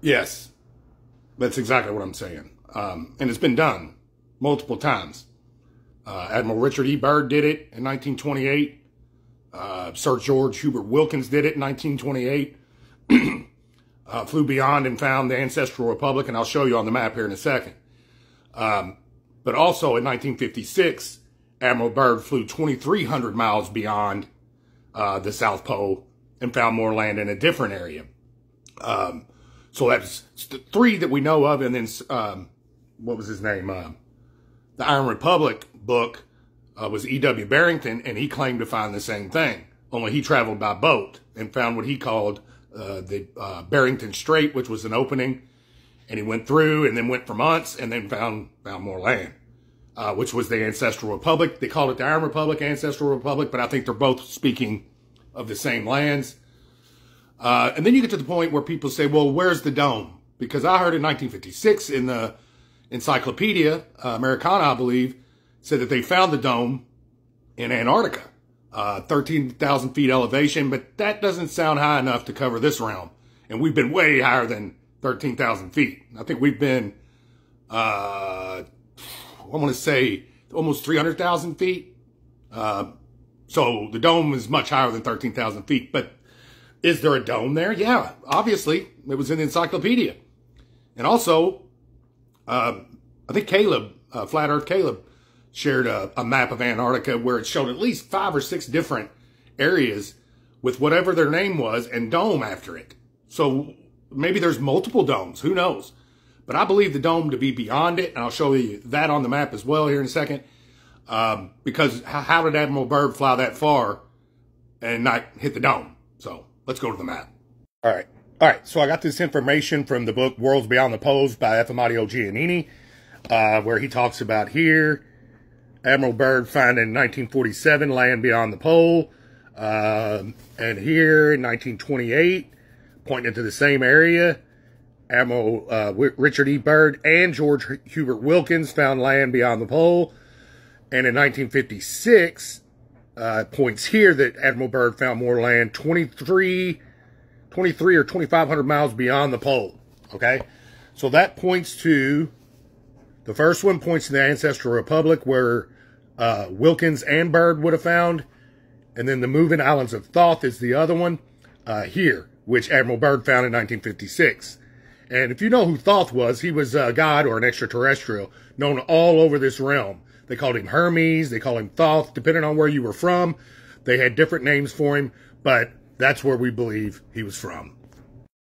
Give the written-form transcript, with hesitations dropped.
Yes, that's exactly what I'm saying. And it's been done multiple times. Admiral Richard E. Byrd did it in 1928. Sir George Hubert Wilkins did it in 1928. Flew beyond and found the Ancestral Republic, and I'll show you on the map here in a second. But also in 1956, Admiral Byrd flew 2,300 miles beyond the South Pole and found more land in a different area. So that's the three that we know of. And then, what was his name? The Iron Republic book was E.W. Barrington, and he claimed to find the same thing. Only he traveled by boat and found what he called the Barrington Strait, which was an opening. And he went through and then went for months and then found more land, which was the Ancestral Republic. They called it the Iron Republic, Ancestral Republic, but I think they're both speaking of the same lands. And then you get to the point where people say, well, where's the dome? Because I heard in 1956 in the Encyclopedia Americana, I believe, said that they found the dome in Antarctica, 13,000 feet elevation, but that doesn't sound high enough to cover this realm. And we've been way higher than 13,000 feet. I think we've been, I want to say almost 300,000 feet. So the dome is much higher than 13,000 feet, but is there a dome there? Yeah, obviously. It was in the encyclopedia. And also, I think Caleb, Flat Earth Caleb, shared a map of Antarctica where it showed at least 5 or 6 different areas with whatever their name was and dome after it. So maybe there's multiple domes. Who knows? But I believe the dome to be beyond it, and I'll show you that on the map as well here in a second. Because how did Admiral Byrd fly that far and not hit the dome? So let's go to the map. All right. So I got this information from the book Worlds Beyond the Poles by Afamadio Giannini, where he talks about here, Admiral Byrd finding in 1947 land beyond the pole. And here in 1928, pointing to the same area, Admiral Richard E. Byrd and George Hubert Wilkins found land beyond the pole. And in 1956, points here that Admiral Byrd found more land 23 or 2,500 miles beyond the pole. Okay? So that points to, the first one points to the Ancestral Republic where Wilkins and Byrd would have found. And then the Moving Islands of Thoth is the other one here, which Admiral Byrd found in 1956. And if you know who Thoth was, he was a god or an extraterrestrial known all over this realm. They called him Hermes, they called him Thoth, depending on where you were from. They had different names for him, but that's where we believe he was from.